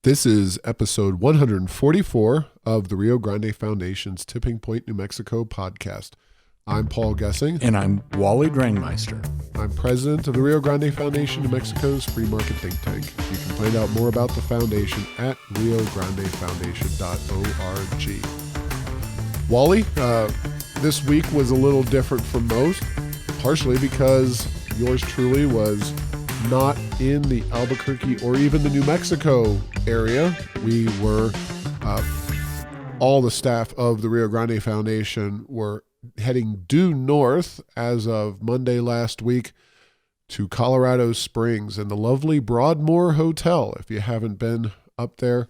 This is episode 144 of the Rio Grande Foundation's Tipping Point, New Mexico podcast. I'm Paul Gessing. And I'm Wally Drangmeister. I'm president of the Rio Grande Foundation, New Mexico's free market think tank. You can find out more about the foundation at riograndefoundation.org. Wally, this week was a little different from most, partially because yours truly was not in the Albuquerque or even the New Mexico area. We were, all the staff of the Rio Grande Foundation were heading due north as of Monday last week to Colorado Springs and the lovely Broadmoor Hotel. If you haven't been up there,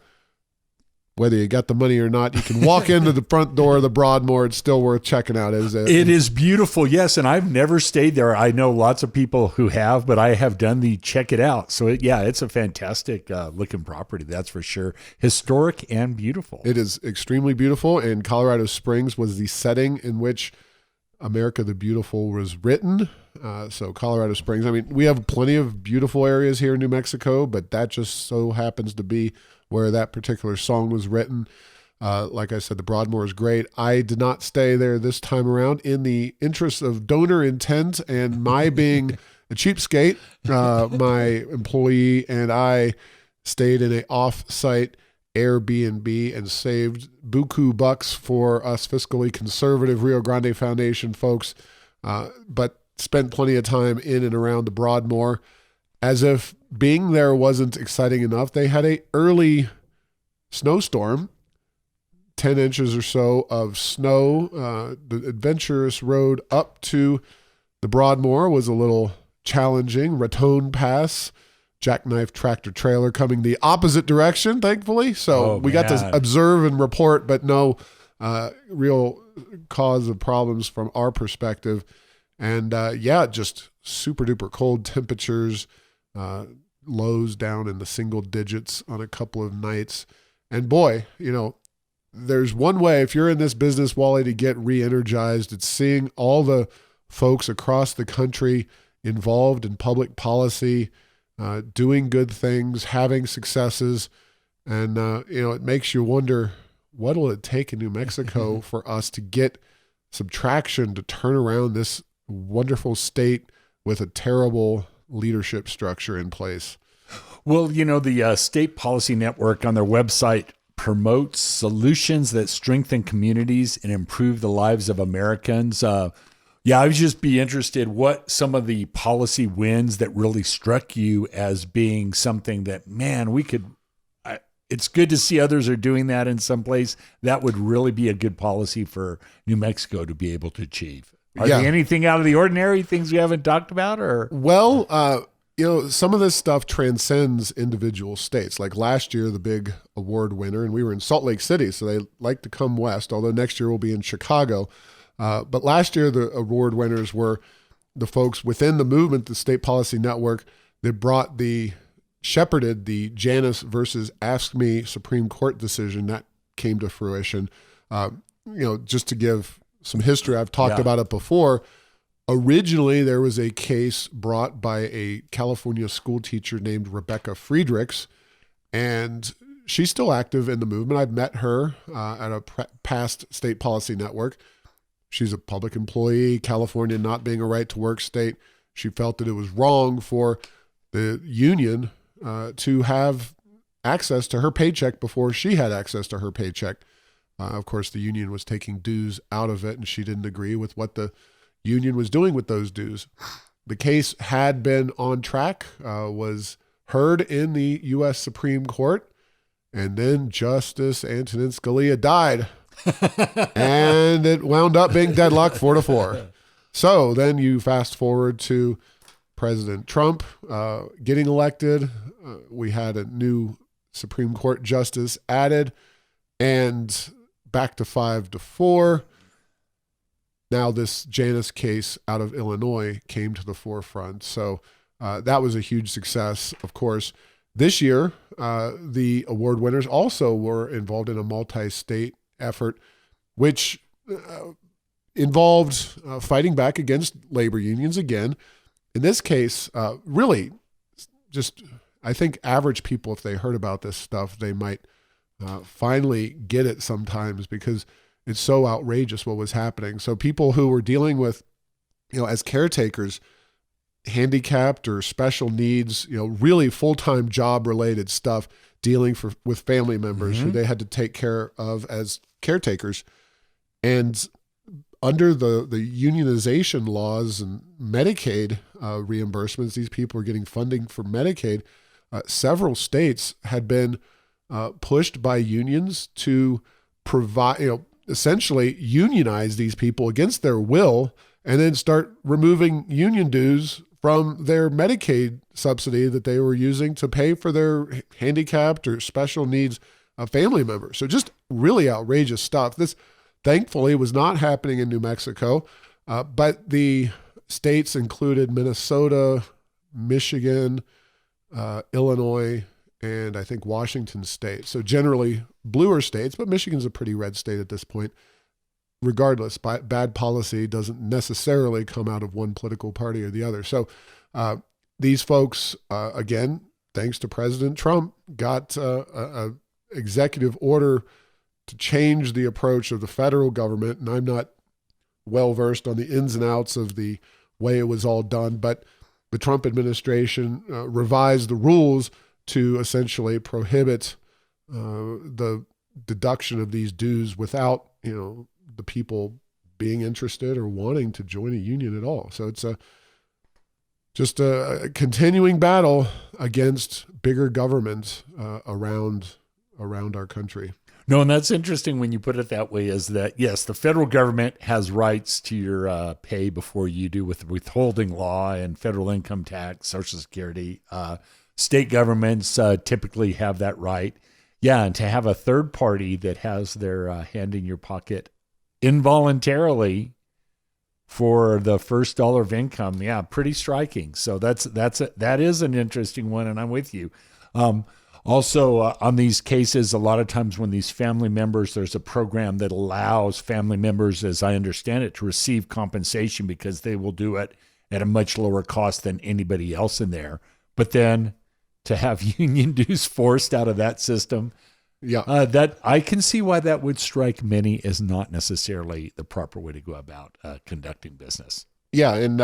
whether you got the money or not, you can walk into the front door of the Broadmoor. It's still worth checking out, isn't it? It is beautiful, yes, and I've never stayed there. I know lots of people who have, but I have done the check it out. So, it's a fantastic looking property, that's for sure. Historic and beautiful. It is extremely beautiful, and Colorado Springs was the setting in which America the Beautiful was written. So Colorado Springs, we have plenty of beautiful areas here in New Mexico, but that just so happens to be where that particular song was written. Like I said, the Broadmoor is great. I did not stay there this time around in the interest of donor intent and my being a cheapskate. My employee and I stayed in an off-site Airbnb and saved buku bucks for us fiscally conservative Rio Grande Foundation folks, but spent plenty of time in and around the Broadmoor. As if being there wasn't exciting enough, they had a early snowstorm, 10 inches or so of snow. The adventurous road up to the Broadmoor was a little challenging. Raton Pass, jackknife tractor trailer coming the opposite direction, thankfully. So we got to observe and report, but no real cause of problems from our perspective. And just super duper cold temperatures. Lows down in the single digits on a couple of nights. And boy, there's one way, if you're in this business, Wally, to get re-energized, it's seeing all the folks across the country involved in public policy, doing good things, having successes. And, it makes you wonder, what will it take in New Mexico for us to get some traction to turn around this wonderful state with a terrible leadership structure in place? Well, the State Policy Network on their website promotes solutions that strengthen communities and improve the lives of Americans. I would just be interested what some of the policy wins that really struck you as being something that, man, it's good to see others are doing that in some place. That would really be a good policy for New Mexico to be able to achieve. Are there anything out of the ordinary, things we haven't talked about? Or Well, some of this stuff transcends individual states. Like last year, the big award winner, and we were in Salt Lake City, so they like to come west, although next year we'll be in Chicago. But last year, the award winners were the folks within the movement, the State Policy Network, that shepherded the Janus versus Ask Me Supreme Court decision that came to fruition. Just to give some history, I've talked about it before. Originally, there was a case brought by a California school teacher named Rebecca Friedrichs, and she's still active in the movement. I've met her at a past State Policy Network. She's a public employee, California not being a right-to-work state. She felt that it was wrong for the union to have access to her paycheck before she had access to her paycheck. Of course, the union was taking dues out of it, and she didn't agree with what the union was doing with those dues. The case had been on track, was heard in the U.S. Supreme Court, and then Justice Antonin Scalia died, and it wound up being deadlocked 4-4. So then you fast forward to President Trump getting elected. We had a new Supreme Court justice added, and back to 5-4. Now this Janus case out of Illinois came to the forefront. So that was a huge success, of course. This year, the award winners also were involved in a multi-state effort, which involved fighting back against labor unions again. In this case, really just I think average people, if they heard about this stuff, they might finally get it sometimes, because it's so outrageous what was happening. So people who were dealing with, as caretakers, handicapped or special needs, really full-time job related stuff, dealing with family members who they had to take care of as caretakers. And under the unionization laws and Medicaid reimbursements, these people are getting funding for Medicaid. Several states had been pushed by unions to provide, essentially unionize these people against their will, and then start removing union dues from their Medicaid subsidy that they were using to pay for their handicapped or special needs family members. So just really outrageous stuff. This, thankfully, was not happening in New Mexico, but the states included Minnesota, Michigan, Illinois, and I think Washington State. So generally bluer states, but Michigan's a pretty red state at this point. Regardless, bad policy doesn't necessarily come out of one political party or the other. So these folks, again, thanks to President Trump, got a executive order to change the approach of the federal government. And I'm not well versed on the ins and outs of the way it was all done, but the Trump administration revised the rules to essentially prohibit the deduction of these dues without, the people being interested or wanting to join a union at all. So it's just a continuing battle against bigger government around our country. No, and that's interesting when you put it that way, is that, yes, the federal government has rights to your pay before you do, with withholding law and federal income tax, Social Security. State governments typically have that right. Yeah, and to have a third party that has their hand in your pocket involuntarily for the first dollar of income, yeah, pretty striking. So that is an interesting one, and I'm with you. Also, on these cases, a lot of times when these family members, there's a program that allows family members, as I understand it, to receive compensation because they will do it at a much lower cost than anybody else in there. But then to have union dues forced out of that system, that I can see why that would strike many as not necessarily the proper way to go about conducting business. Yeah, and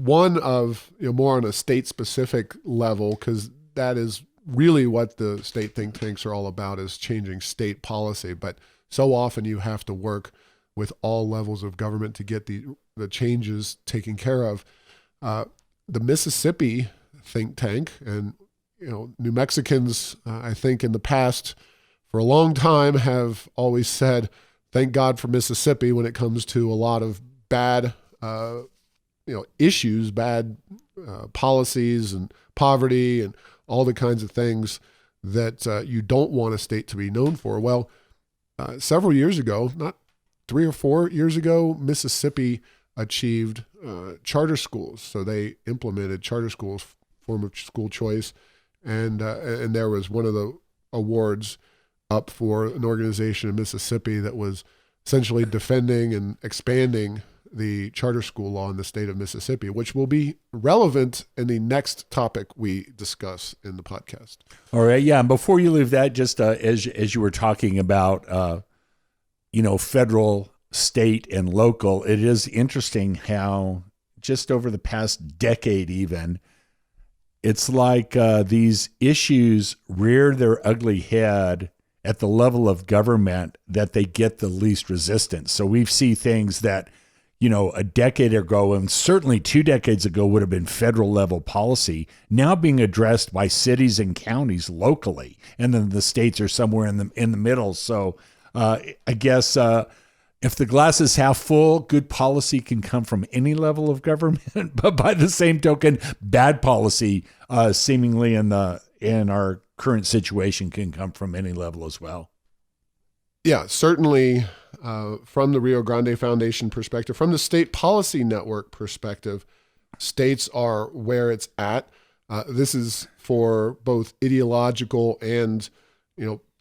one of, more on a state-specific level, because that is really what the state think tanks are all about, is changing state policy. But so often you have to work with all levels of government to get the changes taken care of. The Mississippi think tank, and New Mexicans, I think in the past, for a long time, have always said, thank God for Mississippi when it comes to a lot of bad issues, bad policies and poverty and all the kinds of things that you don't want a state to be known for. Well, several years ago, not 3 or 4 years ago, Mississippi achieved charter schools. So they implemented charter schools, form of school choice, and there was one of the awards up for an organization in Mississippi that was essentially defending and expanding the charter school law in the state of Mississippi, which will be relevant in the next topic we discuss in the podcast. All right. Yeah. And before you leave that, just as you were talking about, federal, state, and local, it is interesting how just over the past decade even, it's like these issues rear their ugly head at the level of government that they get the least resistance. So we see things that, a decade ago and certainly 2 decades ago would have been federal level policy, now being addressed by cities and counties locally, and then the states are somewhere in the middle. So I guess if the glass is half full, good policy can come from any level of government, but by the same token, bad policy seemingly in our current situation can come from any level as well. Yeah, certainly from the Rio Grande Foundation perspective, from the State Policy Network perspective, states are where it's at. This is for both ideological and,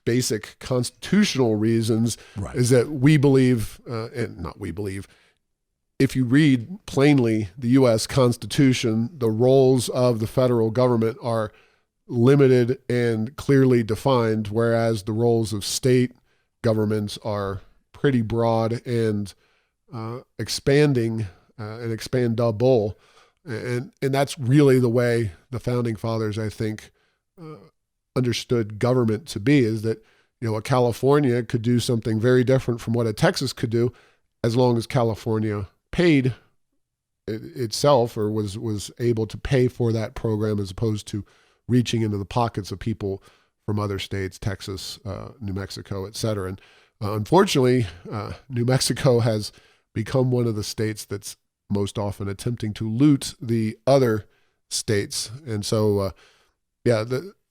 basic constitutional reasons, right. Is that we believe, and not we believe, if you read plainly the U.S. Constitution, the roles of the federal government are limited and clearly defined, whereas the roles of state governments are pretty broad and expanding and expandable. And that's really the way the founding fathers, I think, understood government to be, is that, a California could do something very different from what a Texas could do, as long as California paid itself, or was able to pay for that program, as opposed to reaching into the pockets of people from other states, Texas, New Mexico, et cetera. And unfortunately, New Mexico has become one of the states that's most often attempting to loot the other states. And so,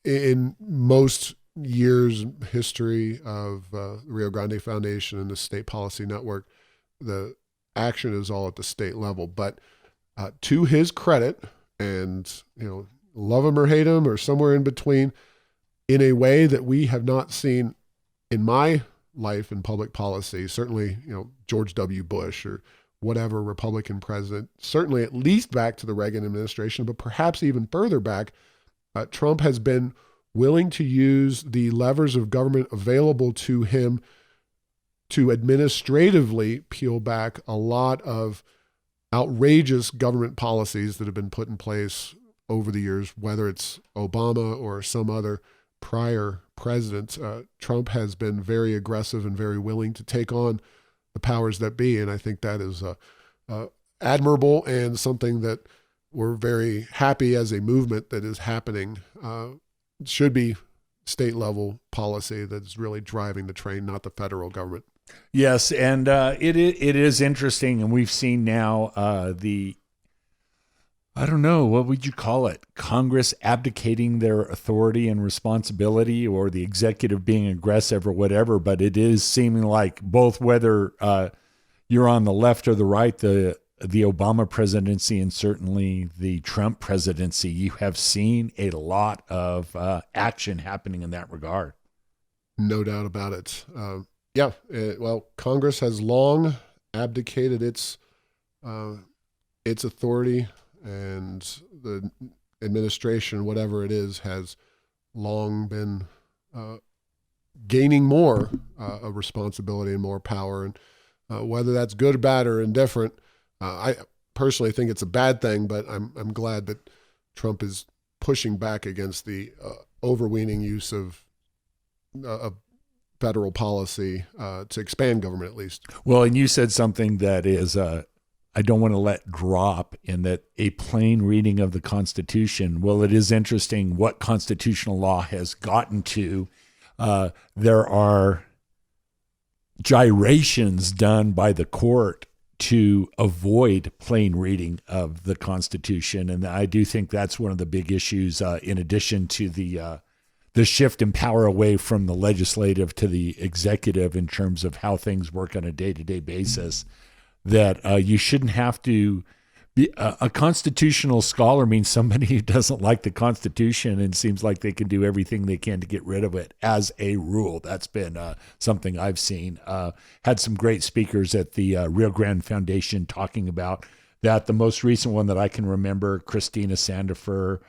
in most years history of the Rio Grande Foundation and the State Policy Network, the action is all at the state level. But to his credit, and love him or hate him or somewhere in between, in a way that we have not seen in my life in public policy, certainly George W. Bush or whatever Republican president, certainly at least back to the Reagan administration, but perhaps even further back, Trump has been willing to use the levers of government available to him to administratively peel back a lot of outrageous government policies that have been put in place over the years, whether it's Obama or some other prior president. Trump has been very aggressive and very willing to take on the powers that be, and I think that is admirable and something that we're very happy as a movement that is happening. It should be state level policy that's really driving the train, not the federal government. Yes, and it is interesting, and we've seen now I don't know, what would you call it? Congress abdicating their authority and responsibility, or the executive being aggressive or whatever, but it is seeming like both, whether you're on the left or the right, the Obama presidency and certainly the Trump presidency, you have seen a lot of action happening in that regard. No doubt about it. Well, Congress has long abdicated its authority, and the administration, whatever it is, has long been gaining more responsibility and more power. And whether that's good or bad or indifferent, I personally think it's a bad thing, but I'm glad that Trump is pushing back against the overweening use of federal policy to expand government, at least. Well, and you said something that is I don't want to let drop, in that a plain reading of the Constitution. Well, it is interesting what constitutional law has gotten to. There are gyrations done by the court to avoid plain reading of the Constitution, and I do think that's one of the big issues. In addition to the shift in power away from the legislative to the executive in terms of how things work on a day-to-day basis, that you shouldn't have to be a constitutional scholar. Means somebody who doesn't like the Constitution and seems like they can do everything they can to get rid of it as a rule. That's been something I've seen. Had some great speakers at the Rio Grande Foundation talking about that. The most recent one that I can remember, Christina Sandifer,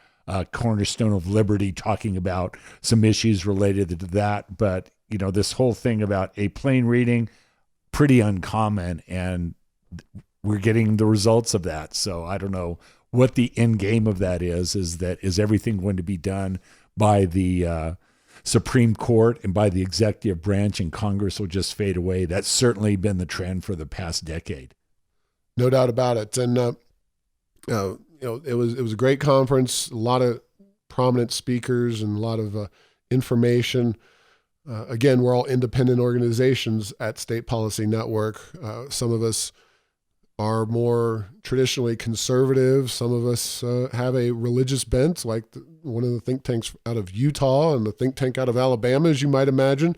Cornerstone of Liberty, talking about some issues related to that. But, this whole thing about a plain reading, pretty uncommon, and we're getting the results of that. So I don't know what the end game of that is. Is everything going to be done by the Supreme Court and by the executive branch, and Congress will just fade away? That's certainly been the trend for the past decade. No doubt about it. And it was a great conference, a lot of prominent speakers and a lot of information. Again, we're all independent organizations at State Policy Network. Some of us are more traditionally conservative. Some of us have a religious bent, like one of the think tanks out of Utah and the think tank out of Alabama, as you might imagine.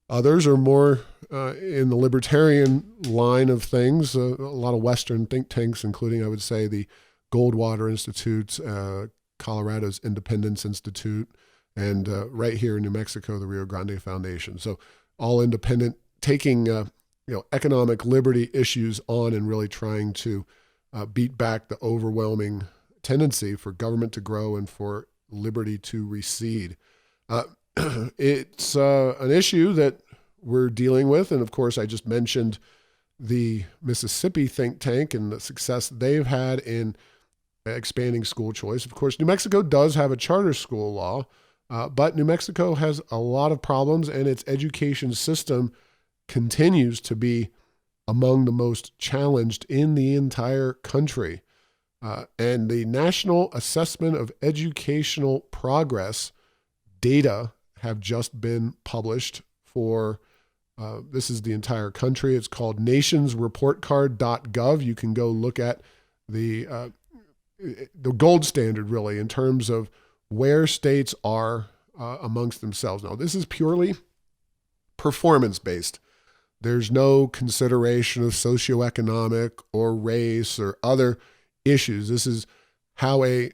Others are more in the libertarian line of things. A lot of Western think tanks, including, I would say, the Goldwater Institute, Colorado's Independence Institute, and right here in New Mexico, the Rio Grande Foundation. So all independent, taking economic liberty issues on and really trying to beat back the overwhelming tendency for government to grow and for liberty to recede. It's an issue that we're dealing with. And of course, I just mentioned the Mississippi think tank and the success they've had in expanding school choice. Of course, New Mexico does have a charter school law, but New Mexico has a lot of problems, and its education system continues to be among the most challenged in the entire country. And the National Assessment of Educational Progress data have just been published for, this is the entire country. It's called nationsreportcard.gov. You can go look at the gold standard, really, in terms of where states are amongst themselves. Now, this is purely performance-based. There's no consideration of socioeconomic or race or other issues. This is how a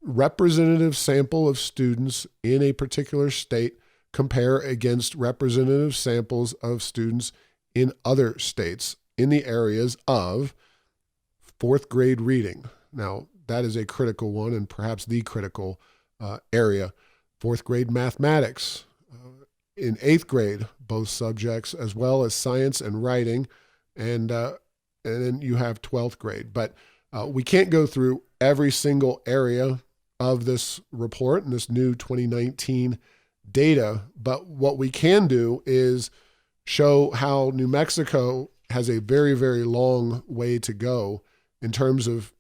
representative sample of students in a particular state compare against representative samples of students in other states in the areas of fourth grade reading. Now, that is a critical one, and perhaps the critical area. Fourth grade mathematics. In eighth grade, both subjects, as well as science and writing, and then you have 12th grade. But we can't go through every single area of this report and this new 2019 data, but what we can do is show how New Mexico has a very, very long way to go in terms of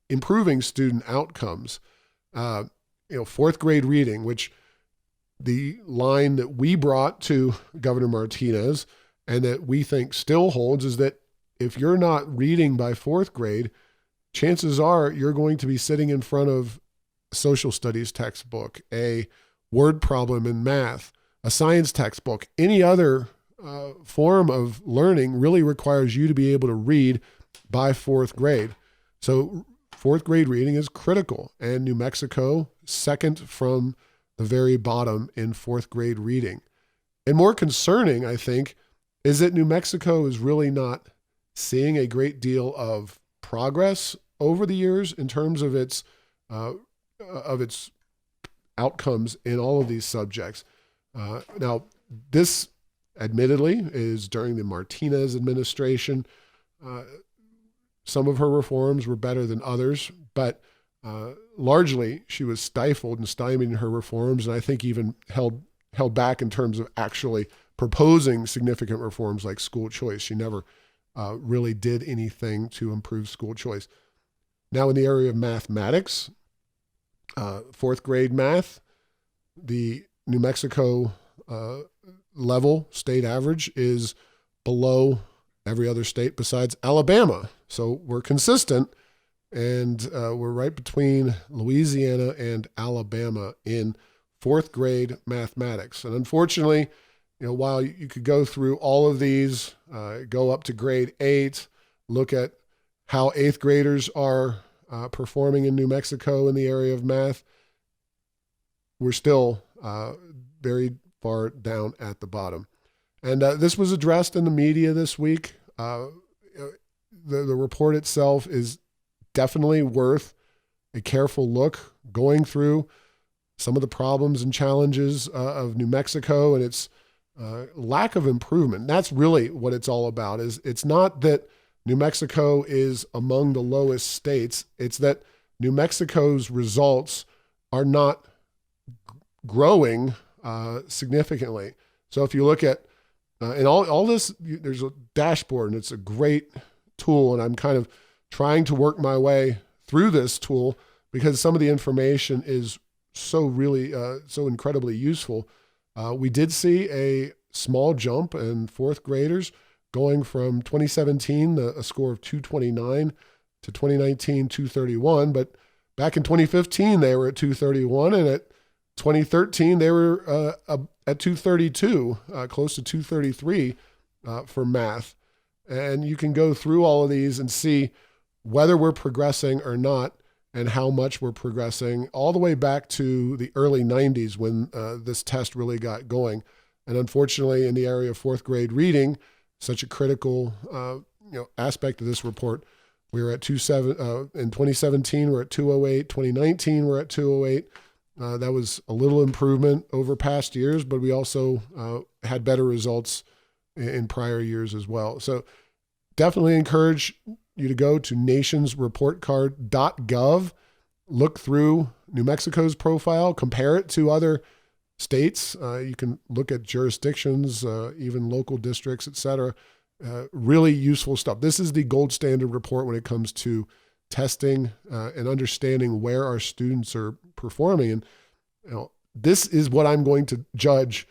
improving student outcomes. Fourth grade reading, which the line that we brought to Governor Martinez and that we think still holds is that if you're not reading by fourth grade, chances are you're going to be sitting in front of a social studies textbook, a word problem in math, a science textbook. Any other form of learning really requires you to be able to read by fourth grade. So fourth grade reading is critical, and New Mexico, second from the very bottom in fourth grade reading. And more concerning, I think, is that New Mexico is really not seeing a great deal of progress over the years in terms of its outcomes in all of these subjects. Now, this admittedly is during the Martinez administration. Some of her reforms were better than others, but largely she was stifled and stymied in her reforms, and I think even held back in terms of actually proposing significant reforms like school choice. She never really did anything to improve school choice. Now, in the area of mathematics, fourth grade math, the New Mexico level state average is below every other state besides Alabama. So we're consistent, and we're right between Louisiana and Alabama in fourth grade mathematics. And unfortunately, while you could go through all of these, go up to grade 8, look at how eighth graders are performing in New Mexico in the area of math, we're still very far down at the bottom. And this was addressed in the media this week. The report itself is definitely worth a careful look, going through some of the problems and challenges of New Mexico and its lack of improvement. That's really what it's all about. It's not that New Mexico is among the lowest states. It's that New Mexico's results are not growing significantly. So if you look at, and all this, there's a dashboard, and it's a great tool, and I'm kind of trying to work my way through this tool because some of the information is so incredibly useful. We did see a small jump in fourth graders going from 2017, a score of 229, to 2019, 231. But back in 2015, they were at 231, and at 2013, they were at 232, close to 233 for math. And you can go through all of these and see whether we're progressing or not and how much we're progressing, all the way back to the early 90s when this test really got going. And unfortunately, in the area of fourth grade reading, such a critical aspect of this report, we were at in 2017, we're at 208. 2019, we're at 208. That was a little improvement over past years, but we also had better results in prior years as well. So definitely encourage you to go to nationsreportcard.gov, look through New Mexico's profile, compare it to other states. You can look at jurisdictions, even local districts, et cetera. Really useful stuff. This is the gold standard report when it comes to testing and understanding where our students are performing. And this is what I'm going to judge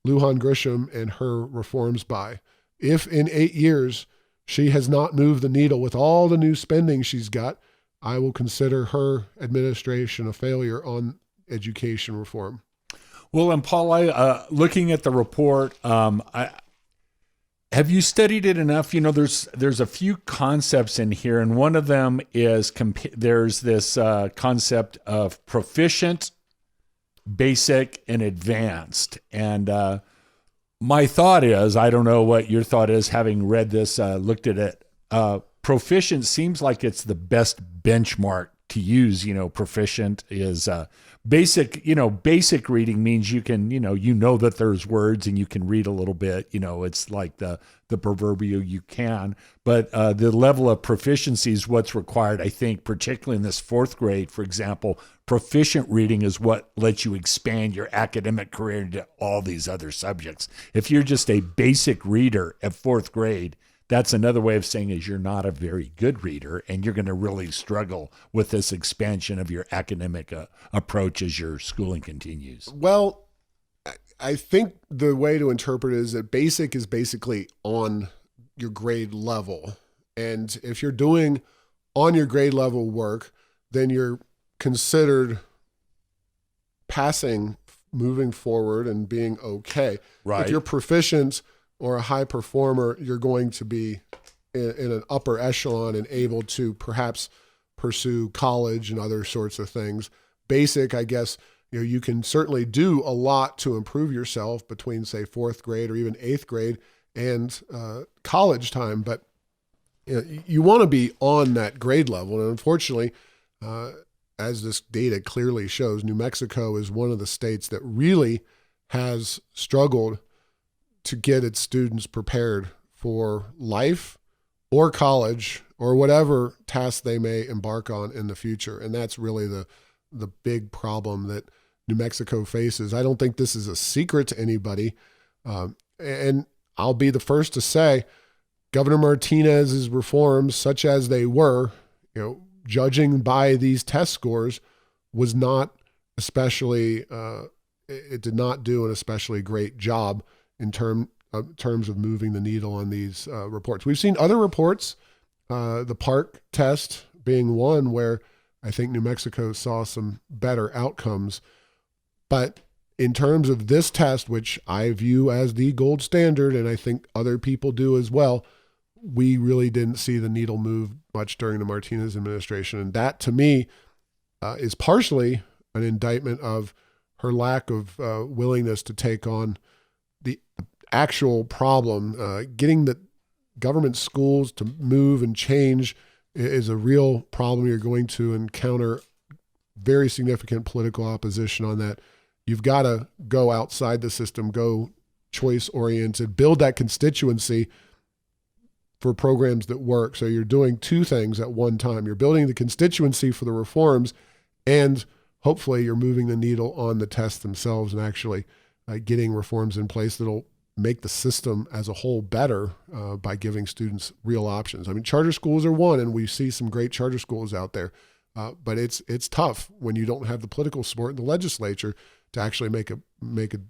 Lujan Grisham and her reforms by. If in 8 years she has not moved the needle with all the new spending she's got, I will consider her administration a failure on education reform. Well, and Paul, looking at the report, have you studied it enough? There's a few concepts in here, and one of them is there's this concept of proficient, basic, and advanced. And my thought is, I don't know what your thought is, having read this, looked at it. Proficient seems like it's the best benchmark to use. Proficient is basic. Basic reading means you can, that there's words and you can read a little bit. It's like the proverbial you can. But the level of proficiency is what's required, I think, particularly in this fourth grade, for example. Proficient reading is what lets you expand your academic career into all these other subjects. If you're just a basic reader at fourth grade, that's another way of saying is you're not a very good reader, and you're going to really struggle with this expansion of your academic approach as your schooling continues. Well, I think the way to interpret it is that basic is basically on your grade level. And if you're doing on your grade level work, then you're considered passing, moving forward, and being okay. Right. If you're proficient or a high performer, you're going to be in an upper echelon and able to perhaps pursue college and other sorts of things. Basic, I guess, you can certainly do a lot to improve yourself between, say, fourth grade or even eighth grade and college time, but you want to be on that grade level. And unfortunately, as this data clearly shows, New Mexico is one of the states that really has struggled to get its students prepared for life or college or whatever tasks they may embark on in the future. And that's really the big problem that New Mexico faces. I don't think this is a secret to anybody. And I'll be the first to say Governor Martinez's reforms, such as they were, judging by these test scores, was not especially, it did not do an especially great job in terms of moving the needle on these reports. We've seen other reports, the Park test being one where I think New Mexico saw some better outcomes. But in terms of this test, which I view as the gold standard, and I think other people do as well, we really didn't see the needle move much during the Martinez administration. And that, to me, is partially an indictment of her lack of willingness to take on the actual problem. Getting the government schools to move and change is a real problem. You're going to encounter very significant political opposition on that. You've got to go outside the system, go choice-oriented, build that constituency for programs that work. So you're doing two things at one time. You're building the constituency for the reforms, and hopefully you're moving the needle on the tests themselves and actually getting reforms in place that'll make the system as a whole better by giving students real options. I mean, charter schools are one, and we see some great charter schools out there, but it's tough when you don't have the political support in the legislature to actually make a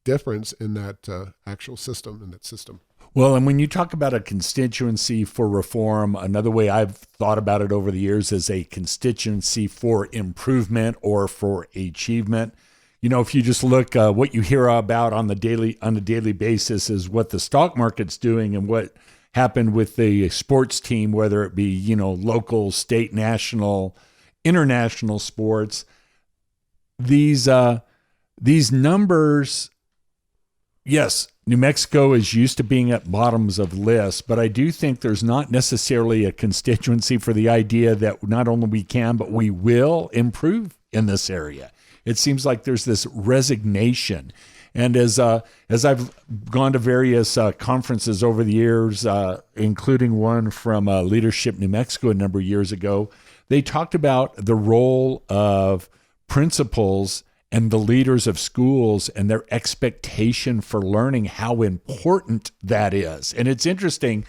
difference in that actual system, in that system. Well, and when you talk about a constituency for reform, another way I've thought about it over the years is a constituency for improvement or for achievement. If you just look, what you hear about on a daily basis is what the stock market's doing and what happened with the sports team, whether it be, local, state, national, international sports. These numbers, yes, New Mexico is used to being at bottoms of lists, but I do think there's not necessarily a constituency for the idea that not only we can, but we will improve in this area. it seems like there's this resignation. And as I've gone to various conferences over the years, including one from Leadership New Mexico a number of years ago, they talked about the role of principals and the leaders of schools and their expectation for learning, how important that is. And it's interesting.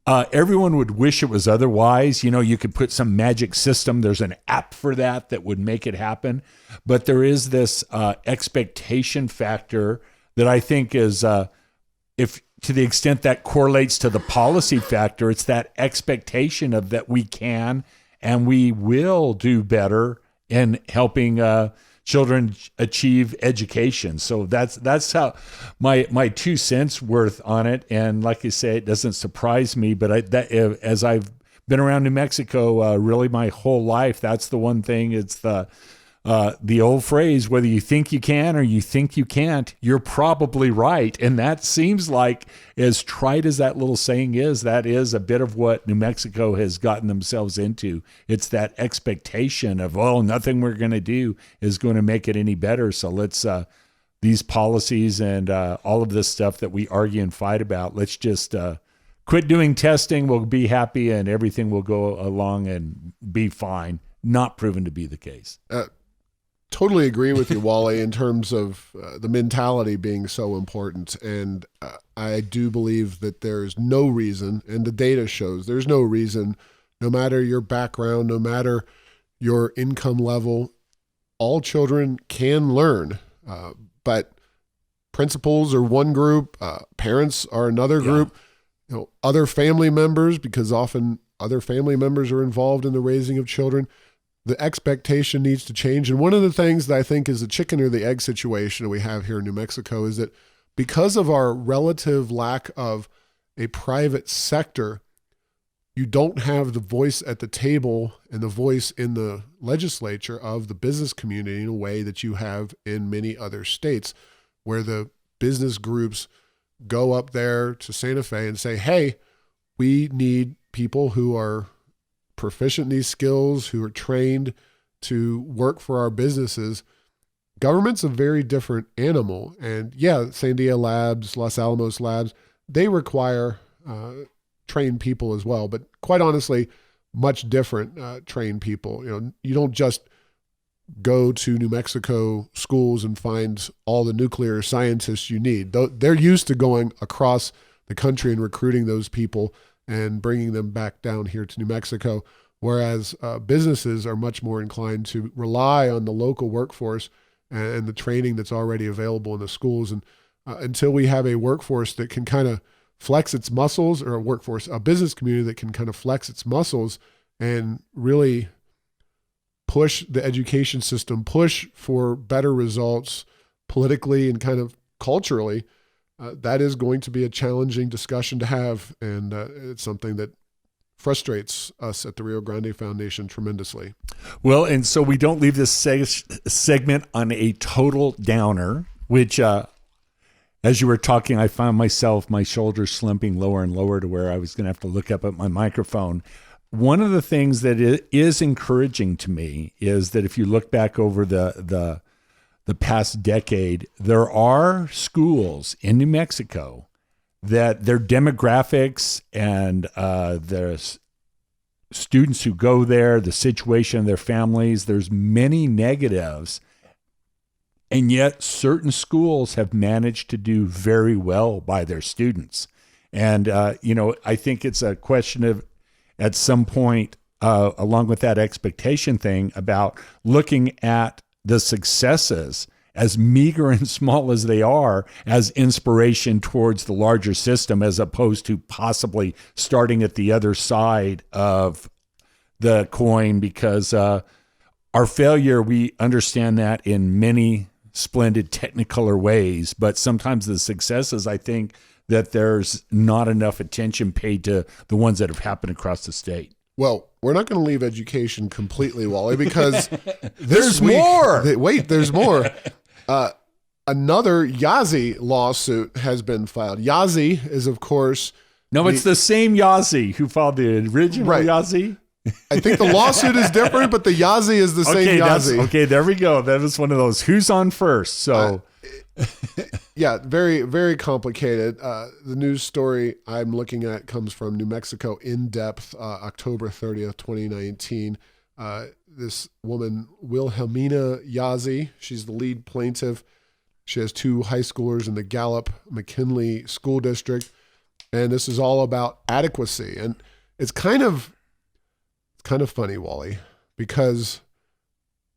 Everyone would wish it was otherwise. You could put some magic system. There's an app for that would make it happen. But there is this expectation factor that I think is, if to the extent that correlates to the policy factor, it's that expectation of that we can and we will do better in helping children achieve education. So that's how my 2 cents worth on it. And like you say, it doesn't surprise me, but as I've been around New Mexico really my whole life, that's the one thing. It's the old phrase, whether you think you can or you think you can't, you're probably right. And that seems like, as trite as that little saying is, that is a bit of what New Mexico has gotten themselves into. It's that expectation of, nothing we're going to do is going to make it any better. So let's, these policies and all of this stuff that we argue and fight about, let's just quit doing testing. We'll be happy and everything will go along and be fine. Not proven to be the case. Totally agree with you, Wally, in terms of the mentality being so important. And I do believe that there's no reason, and the data shows there's no reason, no matter your background, no matter your income level, all children can learn. But principals are one group, parents are another group, other family members, because often other family members are involved in the raising of children. The expectation needs to change. And one of the things that I think is the chicken or the egg situation that we have here in New Mexico is that because of our relative lack of a private sector, you don't have the voice at the table and the voice in the legislature of the business community in a way that you have in many other states, where the business groups go up there to Santa Fe and say, hey, we need people who are proficient in these skills, who are trained to work for our businesses. Government's a very different animal. And yeah, Sandia Labs, Los Alamos Labs, they require trained people as well, but quite honestly, much different trained people. You don't just go to New Mexico schools and find all the nuclear scientists you need. They're used to going across the country and recruiting those people and bringing them back down here to New Mexico, whereas businesses are much more inclined to rely on the local workforce and the training that's already available in the schools. And until we have a workforce that can kind of flex its muscles, or a business community that can kind of flex its muscles and really push the education system, push for better results politically and kind of culturally, that is going to be a challenging discussion to have, and it's something that frustrates us at the Rio Grande Foundation tremendously. Well, and so we don't leave this segment on a total downer, which, as you were talking, I found my shoulders slumping lower and lower to where I was going to have to look up at my microphone. One of the things that is encouraging to me is that if you look back over the past decade, there are schools in New Mexico that their demographics and the students who go there, the situation of their families, there's many negatives, and yet certain schools have managed to do very well by their students. And, I think it's a question of, at some point, along with that expectation thing, about looking at the successes, as meager and small as they are, as inspiration towards the larger system, as opposed to possibly starting at the other side of the coin. Because our failure, we understand that in many splendid technicolor ways, but sometimes the successes, I think that there's not enough attention paid to the ones that have happened across the state. Well, we're not going to leave education completely, Wally, because there's more. There's more. Another Yazzie lawsuit has been filed. Yazzie is, of course... No, it's the same Yazzie who filed the original Yazzie. I think the lawsuit is different, but the Yazzie is the same Yazzie. Okay, there we go. That was one of those. Who's on first? So, yeah, very, very complicated. The news story I'm looking at comes from New Mexico In Depth, October 30th, 2019. This woman, Wilhelmina Yazzie, she's the lead plaintiff. She has 2 high schoolers in the Gallup-McKinley School District. And this is all about adequacy. And it's kind of funny, Wally, because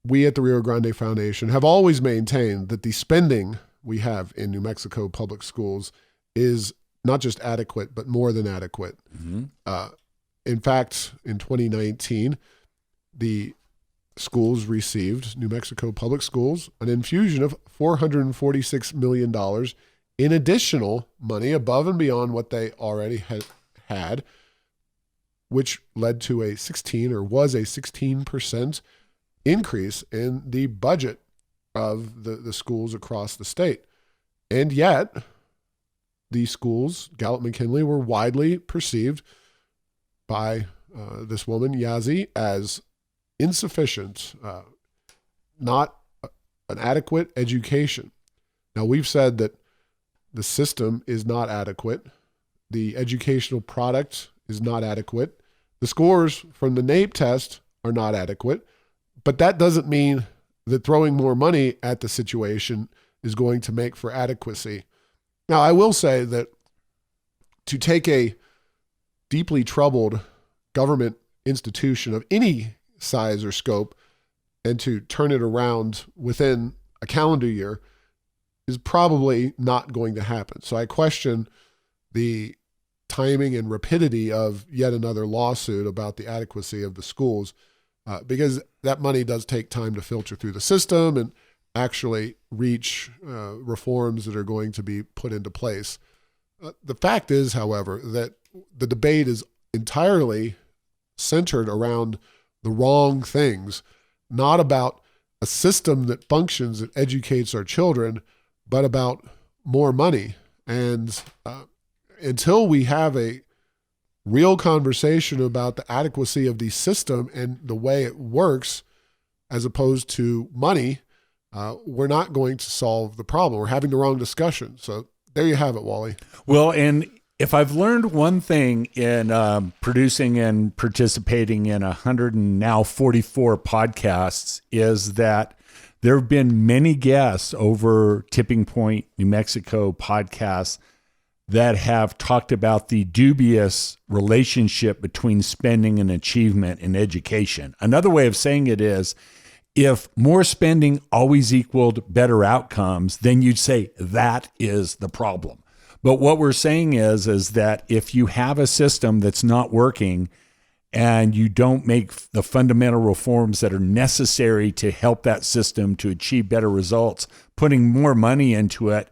we at the Rio Grande Foundation have always maintained that the spending we have in New Mexico public schools is not just adequate, but more than adequate. Mm-hmm. In fact, in 2019, the schools received, New Mexico public schools, an infusion of $446 million in additional money above and beyond what they already had, which led to was a 16% increase in the budget of the schools across the state. And yet, the schools, Gallup-McKinley, were widely perceived by this woman, Yazzie, as insufficient, not an adequate education. Now, we've said that the system is not adequate. The educational product is not adequate. The scores from the NAEP test are not adequate. But that doesn't mean that throwing more money at the situation is going to make for adequacy. Now, I will say that to take a deeply troubled government institution of any size or scope and to turn it around within a calendar year is probably not going to happen. So I question the timing and rapidity of yet another lawsuit about the adequacy of the schools, because that money does take time to filter through the system and actually reach reforms that are going to be put into place. The fact is, however, that the debate is entirely centered around the wrong things, not about a system that functions, that educates our children, but about more money. And until we have a real conversation about the adequacy of the system and the way it works, as opposed to money, we're not going to solve the problem. We're having the wrong discussion. So there you have it, Wally. Well, and if I've learned one thing in producing and participating in 144 podcasts, is that there have been many guests over Tipping Point, New Mexico podcasts that have talked about the dubious relationship between spending and achievement in education. Another way of saying it is, if more spending always equaled better outcomes, then you'd say that is the problem. But what we're saying is that if you have a system that's not working and you don't make the fundamental reforms that are necessary to help that system to achieve better results, putting more money into it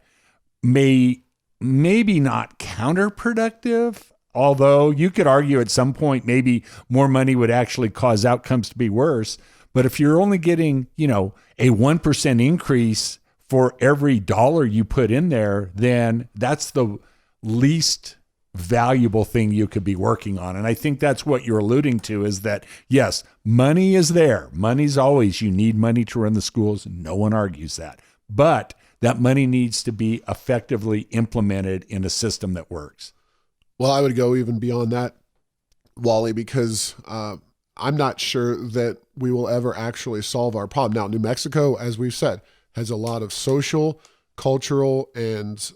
maybe not counterproductive, although you could argue at some point maybe more money would actually cause outcomes to be worse. But if you're only getting, a 1% increase for every dollar you put in there, then that's the least valuable thing you could be working on. And I think that's what you're alluding to, is that, yes, money is there. Money's always, you need money to run the schools. No one argues that. But that money needs to be effectively implemented in a system that works. Well, I would go even beyond that, Wally, because I'm not sure that we will ever actually solve our problem. Now, New Mexico, as we've said, has a lot of social, cultural, and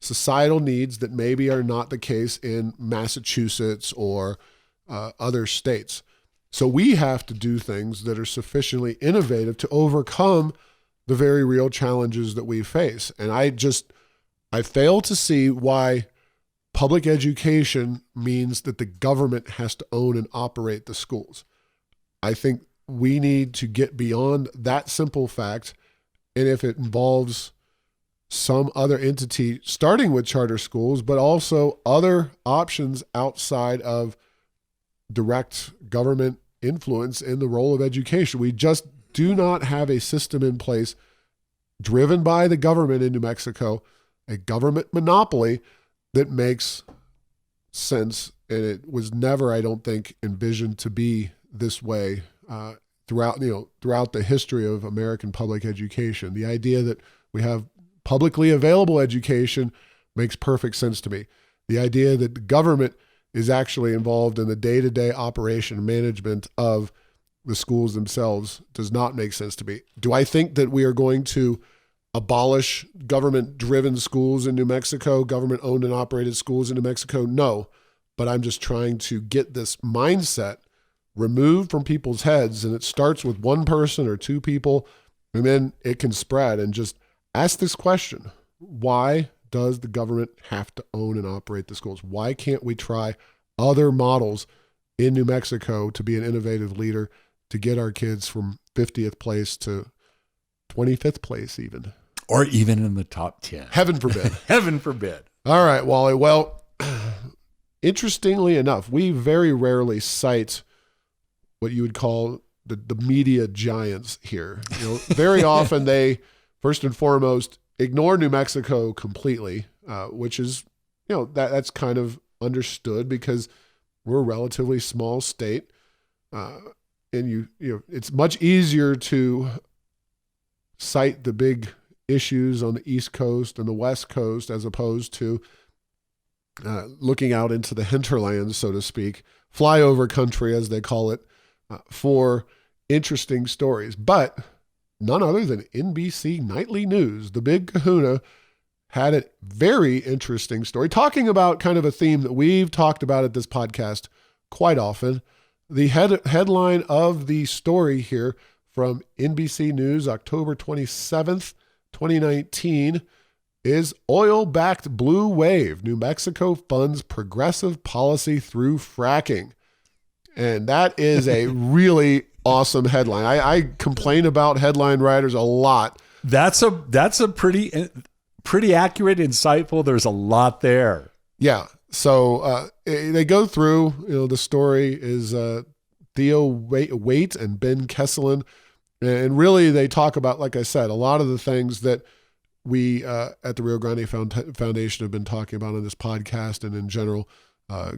societal needs that maybe are not the case in Massachusetts or other states. So we have to do things that are sufficiently innovative to overcome the very real challenges that we face. And I fail to see why public education means that the government has to own and operate the schools. I think we need to get beyond that simple fact. And if it involves some other entity, starting with charter schools, but also other options outside of direct government influence in the role of education. We just do not have a system in place driven by the government in New Mexico, a government monopoly that makes sense and it was never, I don't think, envisioned to be this way throughout the history of American public education. The idea that we have publicly available education makes perfect sense to me. The idea that the government is actually involved in the day-to-day operation and management of the schools themselves does not make sense to me. Do I think that we are going to abolish government-driven schools in New Mexico, government-owned and operated schools in New Mexico? No, but I'm just trying to get this mindset removed from people's heads, and it starts with one person or two people, and then it can spread. And just ask this question: why does the government have to own and operate the schools? Why can't we try other models in New Mexico to be an innovative leader to get our kids from 50th place to 25th place even? Or even in the top 10. Heaven forbid. Heaven forbid. All right, Wally. Well, interestingly enough, we very rarely cite what you would call the media giants here. Very often they, first and foremost, ignore New Mexico completely, which is, that's kind of understood because we're a relatively small state, and it's much easier to cite the big issues on the East Coast and the West Coast as opposed to looking out into the hinterlands, so to speak, flyover country as they call it, for interesting stories. But none other than NBC Nightly News, the big kahuna, had a very interesting story, talking about kind of a theme that we've talked about at this podcast quite often. The headline of the story here from NBC News, October 27th, 2019, is Oil-Backed Blue Wave. New Mexico funds progressive policy through fracking. And that is a really awesome headline. I complain about headline writers a lot. That's a pretty accurate, insightful. There's a lot there. Yeah. So they go through, the story is Theo Waite and Ben Kesselin. And really they talk about, like I said, a lot of the things that we at the Rio Grande Foundation have been talking about on this podcast and in general.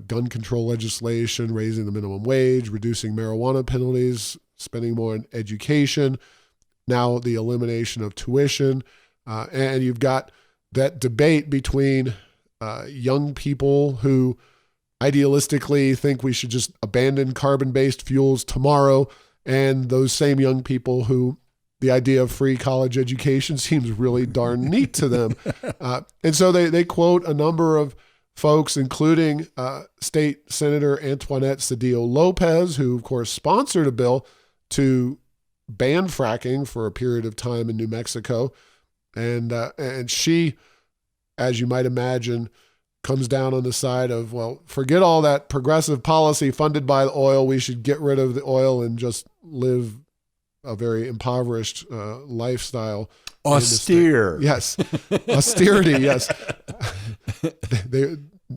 Gun control legislation, raising the minimum wage, reducing marijuana penalties, spending more on education, now the elimination of tuition. And you've got that debate between young people who idealistically think we should just abandon carbon-based fuels tomorrow, and those same young people who the idea of free college education seems really darn neat to them. And so they quote a number of folks, including State Senator Antoinette Cedillo Lopez, who, of course, sponsored a bill to ban fracking for a period of time in New Mexico. And she, as you might imagine, comes down on the side of, well, forget all that progressive policy funded by the oil. We should get rid of the oil and just live a very impoverished lifestyle. Austere. Yes. Austerity, yes.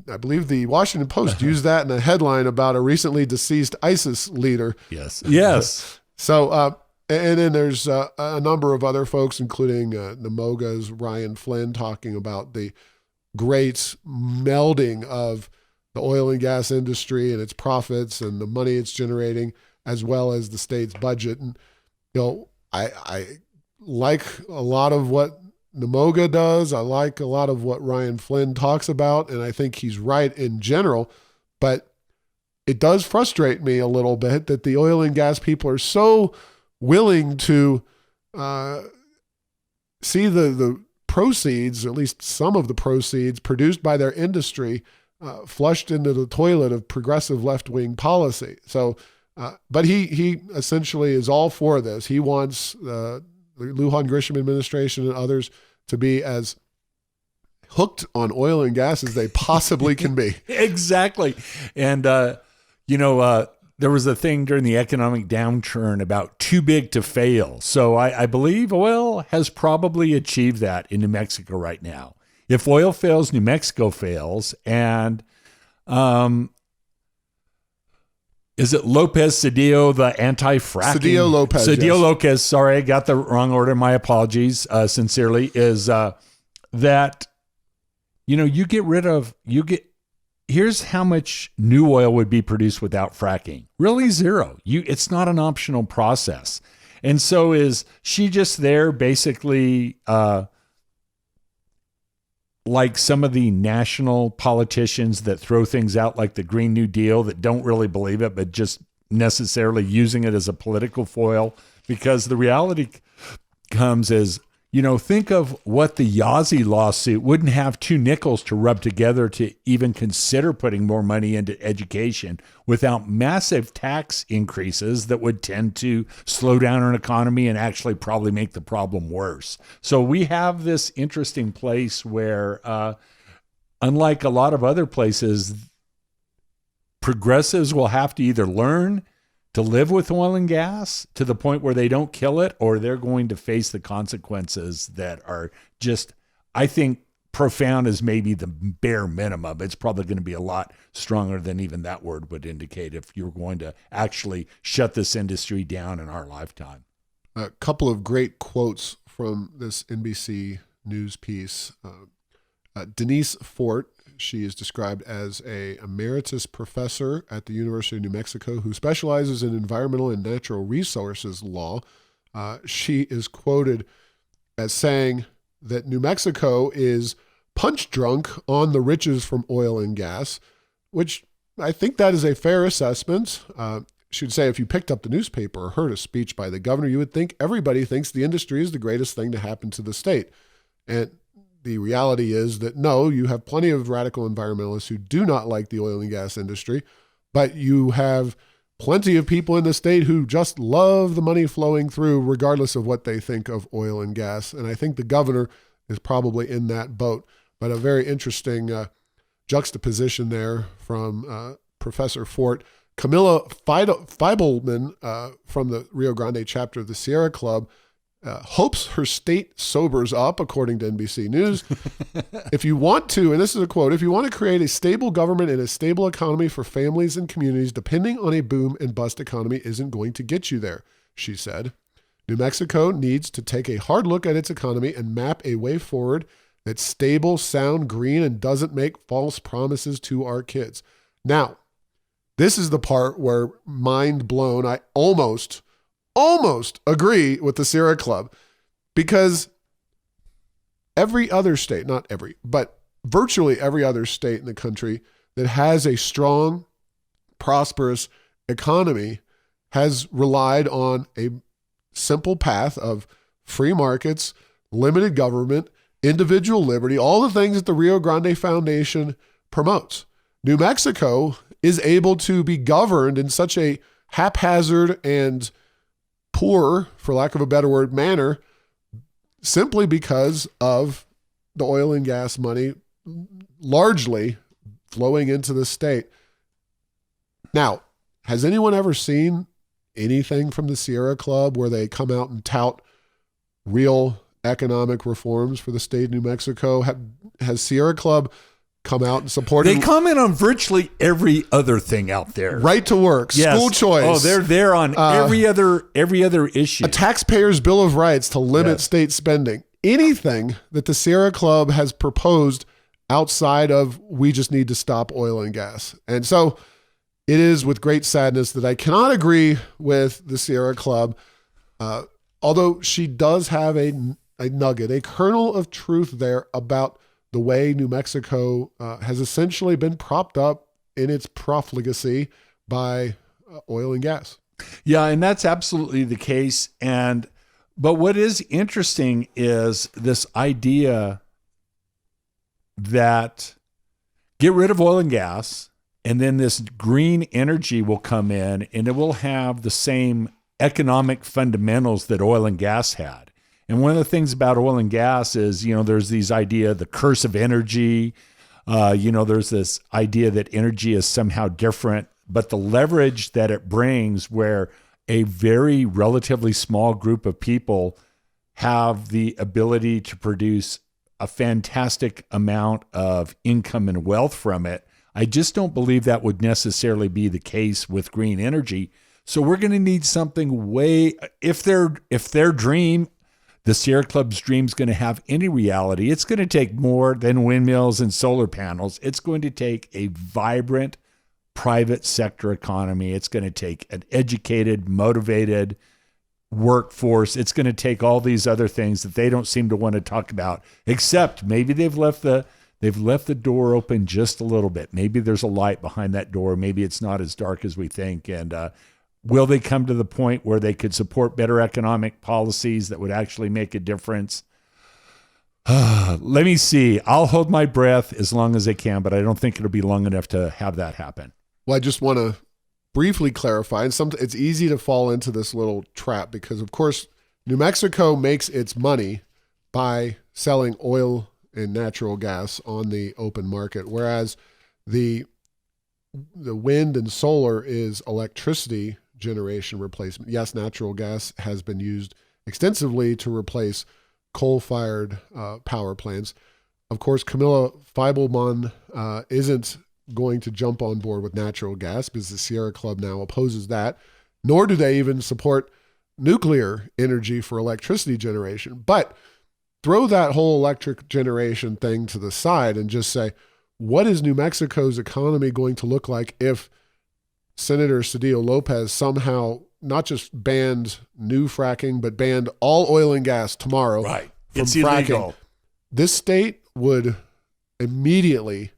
I believe the Washington Post used that in a headline about a recently deceased ISIS leader. Yes. Yes. So, and then there's a number of other folks, including Namoga's Ryan Flynn, talking about the great melding of the oil and gas industry and its profits and the money it's generating, as well as the state's budget. And, I like a lot of what Namoga does. I like a lot of what Ryan Flynn talks about, and I think he's right in general. But it does frustrate me a little bit that the oil and gas people are so willing to see the proceeds, or at least some of the proceeds produced by their industry, flushed into the toilet of progressive left-wing policy. So, but he essentially is all for this. He wants the Lujan Grisham administration and others to be as hooked on oil and gas as they possibly can be. Exactly. And, there was a thing during the economic downturn about too big to fail. So I believe oil has probably achieved that in New Mexico right now. If oil fails, New Mexico fails. And is it Lopez Cedillo, the anti-fracking? Cedillo Lopez. Cedillo yes. Lopez. Sorry, I got the wrong order. My apologies. Sincerely, is that you get rid of here's how much new oil would be produced without fracking. Really zero. It's not an optional process. And so is she just there basically like some of the national politicians that throw things out like the Green New Deal that don't really believe it, but just necessarily using it as a political foil? Because the reality comes is, think of what the Yazzie lawsuit wouldn't have two nickels to rub together to even consider putting more money into education without massive tax increases that would tend to slow down an economy and actually probably make the problem worse. So we have this interesting place where, unlike a lot of other places, progressives will have to either learn to live with oil and gas to the point where they don't kill it, or they're going to face the consequences that are just, I think, profound as maybe the bare minimum. It's probably going to be a lot stronger than even that word would indicate if you're going to actually shut this industry down in our lifetime. A couple of great quotes from this NBC News piece. Denise Fort, she is described as a emeritus professor at the University of New Mexico who specializes in environmental and natural resources law. She is quoted as saying that New Mexico is punch drunk on the riches from oil and gas, which I think that is a fair assessment. She'd say if you picked up the newspaper or heard a speech by the governor, you would think everybody thinks the industry is the greatest thing to happen to the state. And the reality is that no, you have plenty of radical environmentalists who do not like the oil and gas industry, but you have plenty of people in the state who just love the money flowing through regardless of what they think of oil and gas. And I think the governor is probably in that boat. But a very interesting juxtaposition there from Professor Fort. Camilla Feibelman from the Rio Grande chapter of the Sierra Club hopes her state sobers up, according to NBC News. If you want to, and this is a quote, if you want to create a stable government and a stable economy for families and communities, depending on a boom and bust economy isn't going to get you there, she said. New Mexico needs to take a hard look at its economy and map a way forward that's stable, sound, green, and doesn't make false promises to our kids. Now, this is the part where, mind blown, I almost agree with the Sierra Club, because every other state, not every, but virtually every other state in the country that has a strong, prosperous economy has relied on a simple path of free markets, limited government, individual liberty, all the things that the Rio Grande Foundation promotes. New Mexico is able to be governed in such a haphazard and poor, for lack of a better word, manner, simply because of the oil and gas money largely flowing into the state. Now, has anyone ever seen anything from the Sierra Club where they come out and tout real economic reforms for the state of New Mexico? Has Sierra Club come out and supported? They comment on virtually every other thing out there. Right to work, yes. School choice. Oh, they're there on every other issue. A taxpayer's bill of rights to limit state spending. Anything that the Sierra Club has proposed outside of we just need to stop oil and gas. And so it is with great sadness that I cannot agree with the Sierra Club, although she does have a nugget, a kernel of truth there about the way New Mexico has essentially been propped up in its profligacy by oil and gas. Yeah, and that's absolutely the case. But what is interesting is this idea that get rid of oil and gas, and then this green energy will come in, and it will have the same economic fundamentals that oil and gas had. And one of the things about oil and gas is, there's these idea, the curse of energy. There's this idea that energy is somehow different, but the leverage that it brings where a very relatively small group of people have the ability to produce a fantastic amount of income and wealth from it. I just don't believe that would necessarily be the case with green energy. So we're going to need something if their dream, the Sierra Club's dream is going to have any reality, it's going to take more than windmills and solar panels. It's going to take a vibrant private sector economy. It's going to take an educated, motivated workforce. It's going to take all these other things that they don't seem to want to talk about, except maybe they've left the door open just a little bit. Maybe there's a light behind that door. Maybe it's not as dark as we think. And will they come to the point where they could support better economic policies that would actually make a difference? Let me see. I'll hold my breath as long as I can, but I don't think it'll be long enough to have that happen. Well, I just want to briefly clarify, and it's easy to fall into this little trap because, of course, New Mexico makes its money by selling oil and natural gas on the open market, whereas the wind and solar is electricity generation replacement. Yes, natural gas has been used extensively to replace coal-fired power plants. Of course, Camilla Feibelman isn't going to jump on board with natural gas because the Sierra Club now opposes that, nor do they even support nuclear energy for electricity generation. But throw that whole electric generation thing to the side and just say, what is New Mexico's economy going to look like if Senator Cedillo Lopez somehow not just banned new fracking, but banned all oil and gas tomorrow right. from It's fracking? illegal. This state would immediately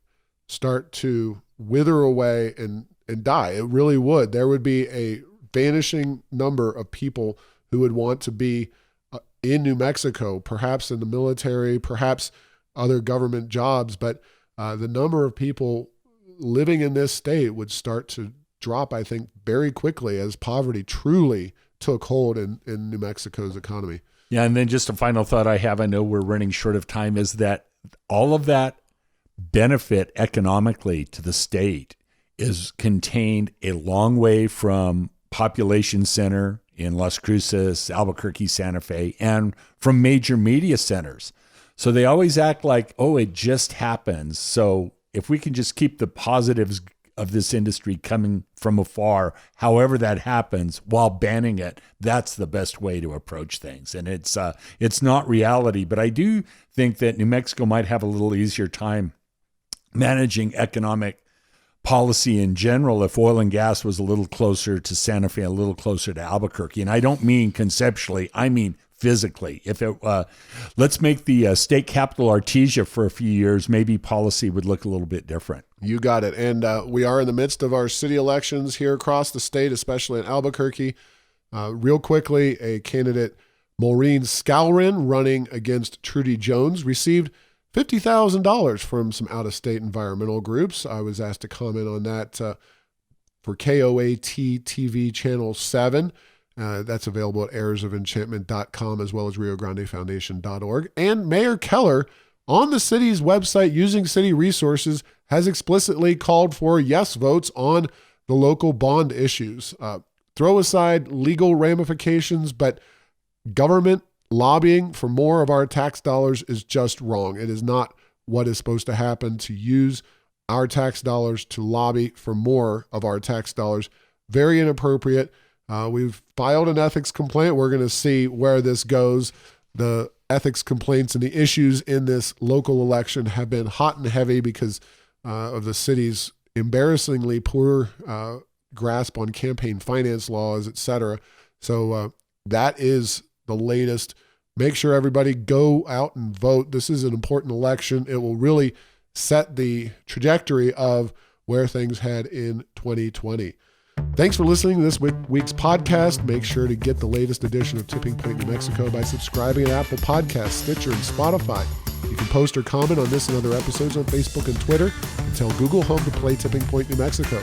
start to wither away and die. It really would. There would be a vanishing number of people who would want to be in New Mexico, perhaps in the military, perhaps other government jobs, but the number of people living in this state would start to drop, I think, very quickly as poverty truly took hold in New Mexico's economy. Yeah, and then just a final thought I have, I know we're running short of time, is that all of that benefit economically to the state is contained a long way from population center in Las Cruces, Albuquerque, Santa Fe, and from major media centers. So they always act like, oh, it just happens. So if we can just keep the positives of this industry coming from afar, however that happens, while banning it, that's the best way to approach things. And it's not reality, but I do think that New Mexico might have a little easier time managing economic policy in general if oil and gas was a little closer to Santa Fe, a little closer to Albuquerque. And I don't mean conceptually, I mean physically. If it, let's make the state capital Artesia for a few years, maybe policy would look a little bit different. You got it. And we are in the midst of our city elections here across the state, especially in Albuquerque. Real quickly, a candidate, Maureen Scowron, running against Trudy Jones, received $50,000 from some out-of-state environmental groups. I was asked to comment on that for KOAT TV Channel 7. That's available at heirsoфenchantment.com as well as riograndefoundation.org. And Mayor Keller, on the city's website using city resources, has explicitly called for yes votes on the local bond issues. Throw aside legal ramifications, but government lobbying for more of our tax dollars is just wrong. It is not what is supposed to happen to use our tax dollars to lobby for more of our tax dollars. Very inappropriate. We've filed an ethics complaint. We're going to see where this goes. The ethics complaints and the issues in this local election have been hot and heavy because of the city's embarrassingly poor grasp on campaign finance laws, et cetera. So that is the latest. Make sure everybody go out and vote. This is an important election. It will really set the trajectory of where things head in 2020. Thanks for listening to this week's podcast. Make sure to get the latest edition of Tipping Point New Mexico by subscribing at Apple Podcasts, Stitcher, and Spotify. You can post or comment on this and other episodes on Facebook and Twitter, and tell Google Home to play Tipping Point New Mexico.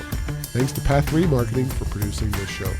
Thanks to Path 3 Marketing for producing this show.